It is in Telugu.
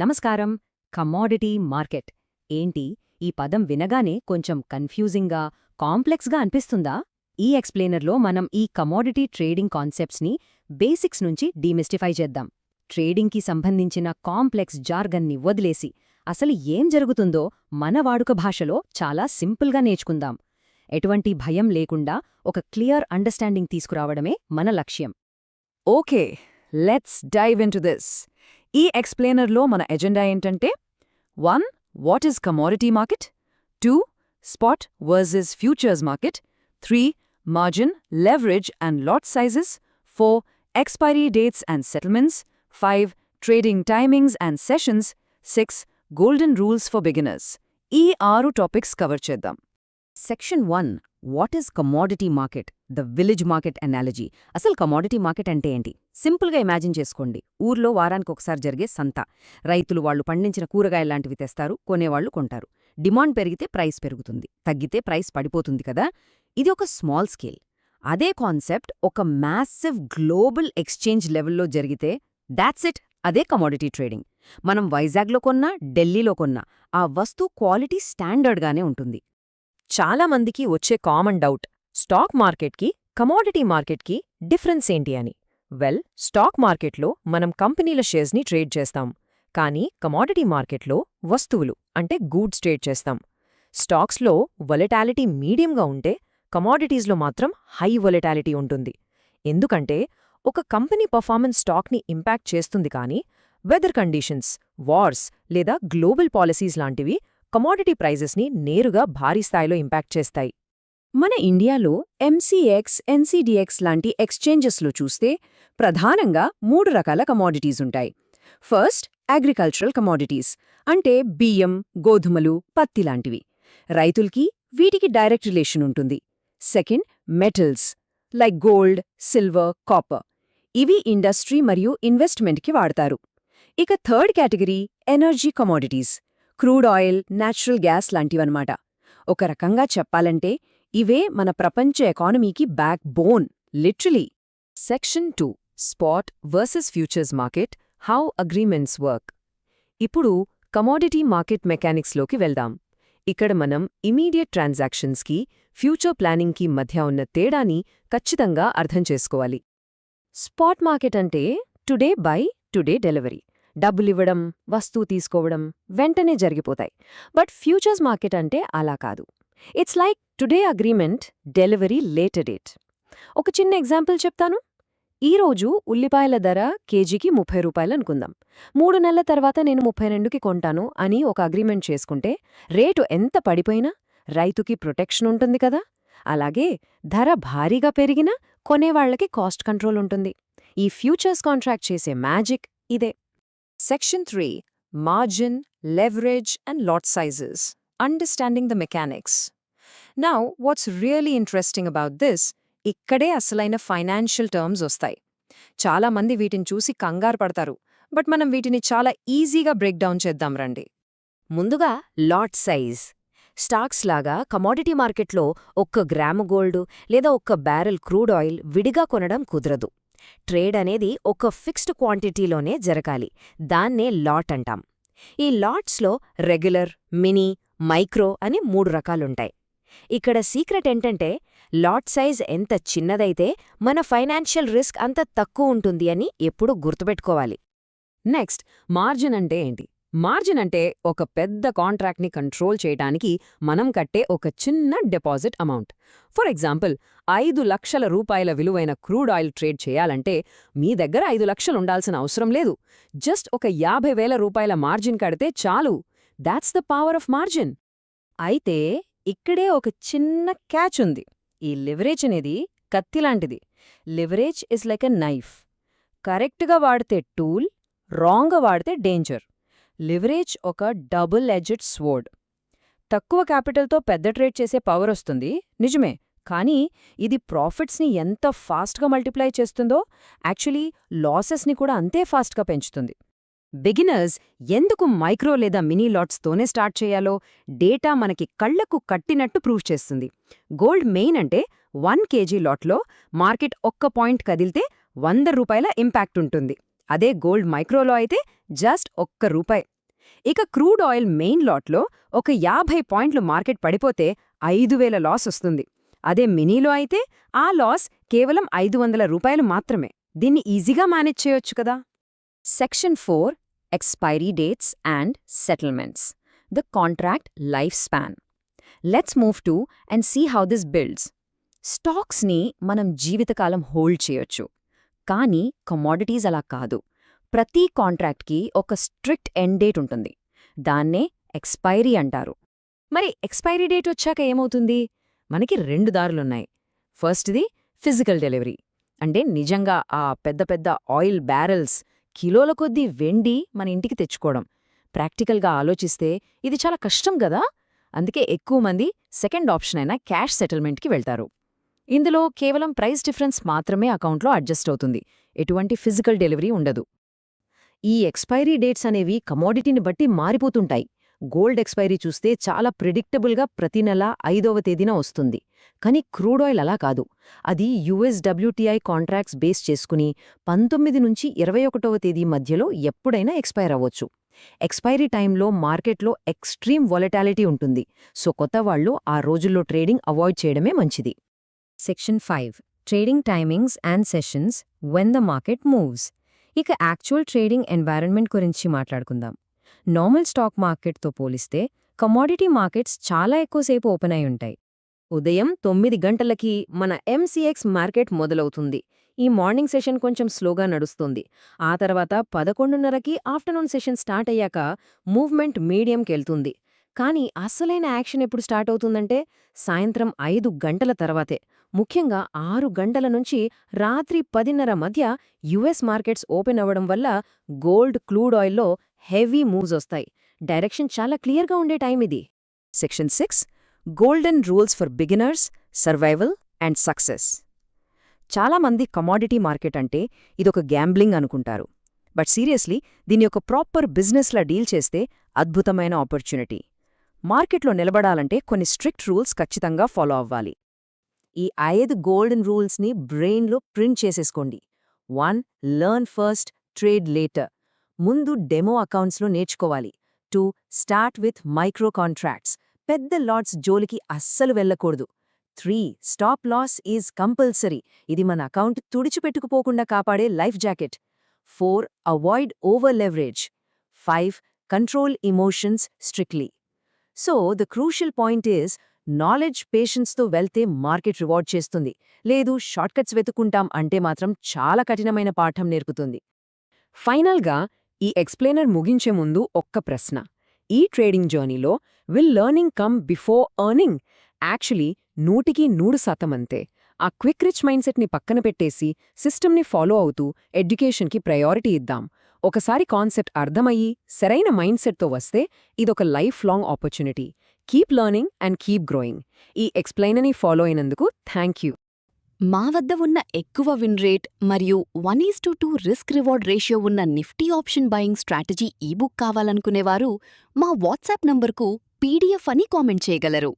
నమస్కారం. కమోడిటీ మార్కెట్ ఏంటి? ఈ పదం వినగానే కొంచెం కన్ఫ్యూజింగ్గా, కాంప్లెక్స్గా అనిపిస్తుందా? ఈ ఎక్స్ప్లెయినర్లో మనం ఈ కమోడిటీ ట్రేడింగ్ కాన్సెప్ట్స్ని బేసిక్స్ నుంచి డీమిస్టిఫై చేద్దాం. ట్రేడింగ్కి సంబంధించిన కాంప్లెక్స్ జార్గన్ని వదిలేసి అసలు ఏం జరుగుతుందో మన వాడుక భాషలో చాలా సింపుల్గా నేర్చుకుందాం. ఎటువంటి భయం లేకుండా ఒక క్లియర్ అండర్స్టాండింగ్ తీసుకురావడమే మన లక్ష్యం. Okay, let's dive into this. ఈ ఎక్స్ప్లెయినర్లో మన ఎజెండా ఏంటంటే 1. What is commodity market, 2. Spot versus futures market, 3. Margin, leverage and lot sizes, 4. Expiry dates and settlements, 5. Trading timings and sessions, 6. Golden rules for beginners. ఈ 6 టాపిక్స్ కవర్ చేద్దాం. Section 1. What is commodity market, the village market analogy. అసలు కమోడిటీ మార్కెట్ అంటే ఏంటి? సింపుల్గా ఇమాజిన్ చేసుకోండి. ఊర్లో వారానికొకసారి జరిగే సంత. రైతులు వాళ్ళు పండించిన కూరగాయల్లాంటివి తెస్తారు, కొనేవాళ్లు కొంటారు. డిమాండ్ పెరిగితే ప్రైస్ పెరుగుతుంది, తగ్గితే ప్రైస్ పడిపోతుంది కదా. ఇది ఒక స్మాల్ స్కేల్. అదే కాన్సెప్ట్ ఒక మ్యాసివ్ గ్లోబల్ ఎక్స్చేంజ్ లెవెల్లో జరిగితే దాట్స్ ఇట్, అదే కమోడిటీ ట్రేడింగ్. మనం వైజాగ్లో కొన్నా, ఢిల్లీలో కొన్నా ఆ వస్తువు క్వాలిటీ స్టాండర్డ్గానే ఉంటుంది. చాలామందికి వచ్చే కామన్ డౌట్, స్టాక్ మార్కెట్కి కమోడిటీ మార్కెట్కి డిఫరెన్స్ ఏంటి అని. స్టాక్ మార్కెట్లో మనం కంపెనీల షేర్స్ని ట్రేడ్ చేస్తాం, కానీ కమోడిటీ మార్కెట్లో వస్తువులు అంటే గూడ్స్ ట్రేడ్ చేస్తాం. స్టాక్స్లో వొలటాలిటీ మీడియంగా ఉంటే కమోడిటీస్లో మాత్రం హై వొలటాలిటీ ఉంటుంది. ఎందుకంటే ఒక కంపెనీ పర్ఫార్మెన్స్ స్టాక్ని ఇంపాక్ట్ చేస్తుంది, కానీ వెదర్ కండిషన్స్, వార్స్ లేదా గ్లోబల్ పాలసీస్ లాంటివి కమోడిటీ ప్రైజెస్ని నేరుగా భారీ స్థాయిలో ఇంపాక్ట్ చేస్తాయి. మన ఇండియాలో ఎంసీఎక్స్, ఎన్సీడీఎక్స్ లాంటి ఎక్స్చేంజెస్లో చూస్తే ప్రధానంగా 3 రకాల కమోడిటీస్ ఉంటాయి. ఫస్ట్, అగ్రికల్చరల్ కమోడిటీస్ అంటే బియ్యం, గోధుమలు, పత్తి లాంటివి. రైతులకి వీటికి డైరెక్ట్ రిలేషన్ ఉంటుంది. Second, metals like gold, silver, copper. ఇవి ఇండస్ట్రీ మరియు ఇన్వెస్ట్మెంట్కి వాడతారు. ఇక third category energy commodities, crude oil, natural gas లాంటివన్నమాట. ఒక రకంగా చెప్పాలంటే ఇవే మన ప్రపంచ ఎకానమీకి backbone, literally. Section 2. Spot versus futures market, how agreements work. ఇప్పుడు కమోడిటీ మార్కెట్ మెకానిక్స్లోకి వెళ్దాం. ఇక్కడ మనం ఇమీడియట్ ట్రాన్సాక్షన్స్కి, ఫ్యూచర్ ప్లానింగ్కి మధ్య ఉన్న తేడాని ఖచ్చితంగా అర్థం చేసుకోవాలి. స్పాట్ మార్కెట్ అంటే టుడే బై, టుడే డెలివరీ. డబ్బులివ్వడం, వస్తువు తీసుకోవడం వెంటనే జరిగిపోతాయి. బట్ ఫ్యూచర్స్ మార్కెట్ అంటే అలా కాదు. It's like today agreement, delivery later date. ఒక చిన్న ఎగ్జాంపుల్ చెప్తాను. ఈరోజు ఉల్లిపాయల ధర కేజీకి 30 రూపాయలు అనుకుందాం. 3 నెలల తర్వాత నేను 32కి కొంటాను అని ఒక అగ్రీమెంట్ చేసుకుంటే రేటు ఎంత పడిపోయినా రైతుకి ప్రొటెక్షన్ ఉంటుంది కదా. అలాగే ధర భారీగా పెరిగినా కొనేవాళ్లకి కాస్ట్ కంట్రోల్ ఉంటుంది. ఈ ఫ్యూచర్స్ కాంట్రాక్ట్ చేసే మ్యాజిక్ ఇదే. Section 3. Margin, leverage and lot sizes, understanding the mechanics. Now what's really interesting about this, ఇక్కడే అసలైన ఫైనాన్షియల్ టర్మ్స్ వస్తాయి. చాలామంది వీటిని చూసి కంగారు పడతారు, బట్ మనం వీటిని చాలా ఈజీగా బ్రేక్ డౌన్ చేద్దాం రండి. ముందుగా లాట్ సైజ్. స్టాక్స్ లాగా కమోడిటీ మార్కెట్లో 1 గ్రాము గోల్డ్ లేదా 1 బ్యారెల్ క్రూడ్ ఆయిల్ విడిగా కొనడం కుదరదు. ట్రేడ్ అనేది ఒక ఫిక్స్డ్ క్వాంటిటీలోనే జరగాలి. దాన్నే లాట్ అంటాం. ఈ లాట్స్లో రెగ్యులర్, మినీ, మైక్రో అని 3 రకాలుంటాయి. ఇక్కడ సీక్రెట్ ఏంటంటే లాట్ సైజ్ ఎంత చిన్నదైతే మన ఫైనాన్షియల్ రిస్క్ అంత తక్కువ ఉంటుంది అని ఎప్పుడూ గుర్తుపెట్టుకోవాలి. నెక్స్ట్, మార్జిన్ అంటే ఏంటి? మార్జిన్ అంటే ఒక పెద్ద కాంట్రాక్ట్ని కంట్రోల్ చేయడానికి మనం కట్టే ఒక చిన్న డిపాజిట్ అమౌంట్. ఫర్ ఎగ్జాంపుల్, 5 లక్షల రూపాయల విలువైన క్రూడ్ ఆయిల్ ట్రేడ్ చేయాలంటే మీ దగ్గర 5 లక్షలు ఉండాల్సిన అవసరం లేదు. జస్ట్ ఒక 50,000 రూపాయల మార్జిన్ కడితే చాలు. That's the power of margin. అయితే ఇక్కడే ఒక చిన్న క్యాచ్ ఉంది. ఈ లివరేజ్ అనేది కత్తిలాంటిది. Leverage is like a knife. కరెక్ట్గా వాడితే టూల్, రాంగ్గా వాడితే డేంజర్. లివరేజ్ ఒక డబుల్ ఎడ్జెడ్ స్వోర్డ్. తక్కువ క్యాపిటల్తో పెద్ద ట్రేడ్ చేసే పవర్ వస్తుంది, నిజమే. కానీ ఇది ప్రాఫిట్స్ని ఎంత ఫాస్ట్గా మల్టిప్లై చేస్తుందో యాక్చువల్లీ లాసెస్ని కూడా అంతే ఫాస్ట్గా పెంచుతుంది. బిగినర్స్ ఎందుకు మైక్రో లేదా మినీ లాట్స్తోనే స్టార్ట్ చేయాలో డేటా మనకి కళ్లకు కట్టినట్టు ప్రూవ్ చేస్తుంది. గోల్డ్ మెయిన్ అంటే 1 kg లాట్లో మార్కెట్ 1 పాయింట్ కదిలితే 100 రూపాయల ఇంపాక్ట్ ఉంటుంది. అదే గోల్డ్ మైక్రోలో అయితే జస్ట్ ₹1. ఇక క్రూడ్ ఆయిల్ మెయిన్ లాట్లో ఒక 50 పాయింట్లు మార్కెట్ పడిపోతే 5,000 లాస్ వస్తుంది. అదే మినీలో అయితే ఆ లాస్ కేవలం ₹500 మాత్రమే. దీన్ని ఈజీగా మేనేజ్ చేయొచ్చు కదా. Section 4 expiry dates and settlements, the contract life span. Let's move to and see how this builds. స్టాక్స్ని మనం జీవితకాలం హోల్డ్ చేయొచ్చు, కానీ కమోడిటీస్ అలా కాదు. ప్రతి కాంట్రాక్ట్కి ఒక స్ట్రిక్ట్ ఎండ్ డేట్ ఉంటుంది. దాన్నే ఎక్స్పైరీ అంటారు. మరి ఎక్స్పైరీ డేట్ వచ్చాక ఏమవుతుంది? మనకి 2 దారులున్నాయి. ఫస్ట్ది ఫిజికల్ డెలివరీ, అంటే నిజంగా ఆ పెద్ద పెద్ద ఆయిల్ బ్యారెల్స్, కిలోల కొద్దీ వెండి మన ఇంటికి తెచ్చుకోవడం. ప్రాక్టికల్గా ఆలోచిస్తే ఇది చాలా కష్టం గదా. అందుకే ఎక్కువ మంది సెకండ్ ఆప్షన్ అయిన క్యాష్ సెటిల్మెంట్కి వెళ్తారు. ఇందులో కేవలం ప్రైస్ డిఫరెన్స్ మాత్రమే అకౌంట్లో అడ్జస్ట్ అవుతుంది, ఎటువంటి ఫిజికల్ డెలివరీ ఉండదు. ఈ ఎక్స్పైరీ డేట్స్ అనేవి కమోడిటీని బట్టి మారిపోతుంటాయి. గోల్డ్ ఎక్స్పైరీ చూస్తే చాలా ప్రిడిక్టబుల్గా ప్రతి నెల 5వ తేదీన వస్తుంది. కానీ క్రూడ్ ఆయిల్ అలా కాదు. అది USWTI కాంట్రాక్ట్స్ బేస్ చేసుకుని 19 నుంచి 21వ తేదీ మధ్యలో ఎప్పుడైనా ఎక్స్పైర్ అవ్వొచ్చు. ఎక్స్పైరీ టైంలో మార్కెట్లో ఎక్స్ట్రీమ్ వాలటాలిటీ ఉంటుంది. సో కొత్తవాళ్లు ఆ రోజుల్లో ట్రేడింగ్ అవాయిడ్ చేయడమే మంచిది. Section 5 trading timings and sessions when the market moves. ఇక యాక్చువల్ ట్రేడింగ్ ఎన్వైరన్మెంట్ గురించి మాట్లాడుకుందాం. నార్మల్ స్టాక్ మార్కెట్తో పోలిస్తే కమోడిటీ మార్కెట్స్ చాలా ఎక్కువసేపు ఓపెన్ అయి ఉంటాయి. ఉదయం 9 గంటలకి మన MCX మార్కెట్ మొదలవుతుంది. ఈ మార్నింగ్ సెషన్ కొంచెం స్లోగా నడుస్తుంది. ఆ తర్వాత 11:30కి ఆఫ్టర్నూన్ సెషన్ స్టార్ట్ అయ్యాక మూవ్మెంట్ మీడియంకెళ్తుంది. కానీ అసలైన యాక్షన్ ఎప్పుడు స్టార్ట్ అవుతుందంటే సాయంత్రం 5 గంటల తర్వాతే. ముఖ్యంగా 6 గంటల నుంచి రాత్రి 10:30 మధ్య US మార్కెట్స్ ఓపెన్ అవ్వడం వల్ల గోల్డ్, క్రూడ్ ఆయిల్లో హెవీ మూవ్స్ వస్తాయి. డైరెక్షన్ చాలా క్లియర్గా ఉండే టైం ఇది. Section 6 golden rules for beginners, survival and success. చాలామంది కమోడిటీ మార్కెట్ అంటే ఇదొక గ్యాంబ్లింగ్ అనుకుంటారు. బట్ సీరియస్లీ దీని యొక్క ప్రాపర్ బిజినెస్లా డీల్ చేస్తే అద్భుతమైన ఆపర్చునిటీ. మార్కెట్లో నిలబడాలంటే కొన్ని స్ట్రిక్ట్ రూల్స్ ఖచ్చితంగా ఫాలో అవ్వాలి. ఈ 5 గోల్డెన్ రూల్స్ని బ్రెయిన్లో ప్రింట్ చేసేసుకోండి. 1. Learn first, trade later. ముందు డెమో అకౌంట్స్లో నేర్చుకోవాలి. 2. Start with micro contracts. పెద్ద లాట్స్ జోలికి అస్సలు వెళ్ళకూడదు. 3. Stop loss is compulsory. ఇది మన అకౌంట్ తుడిచిపెట్టుకుపోకుండా కాపాడే life jacket. 4. Avoid over leverage. 5. Control emotions strictly. So the crucial point is knowledge, పేషెన్స్తో వెళ్తే మార్కెట్ రివార్డ్ చేస్తుంది. లేదు షార్ట్కట్స్ వెతుకుంటాం అంటే మాత్రం చాలా కఠినమైన పాఠం నేర్పుతుంది. ఫైనల్గా ఈ ఎక్స్ప్లెయినర్ ముగించే ముందు ఒక్క ప్రశ్న. ఈ ట్రేడింగ్ జర్నీలో will learning come before earning? Actually 100% అంతే. ఆ క్విక్ రిచ్ మైండ్ సెట్ని పక్కన పెట్టేసి సిస్టమ్ని ఫాలో అవుతూ ఎడ్యుకేషన్కి ప్రయారిటీ ఇద్దాం. ఒకసారి కాన్సెప్ట్ అర్థమయ్యి సరైన మైండ్ సెట్తో వస్తే ఇదొక life long opportunity. Keep learning and keep growing. ఈ ఎక్స్ప్లెయినర్ని ఫాలో అయినందుకు థ్యాంక్ యూ. మా వద్ద ఉన్న ఎక్కువ విన్ రేట్ మరియు 1:2 రిస్క్ రివార్డ్ రేషియో ఉన్న Nifty option buying strategy ebook కావాలనుకునేవారు మా వాట్సాప్ నంబర్కు PDF అని కామెంట్ చేయగలరు.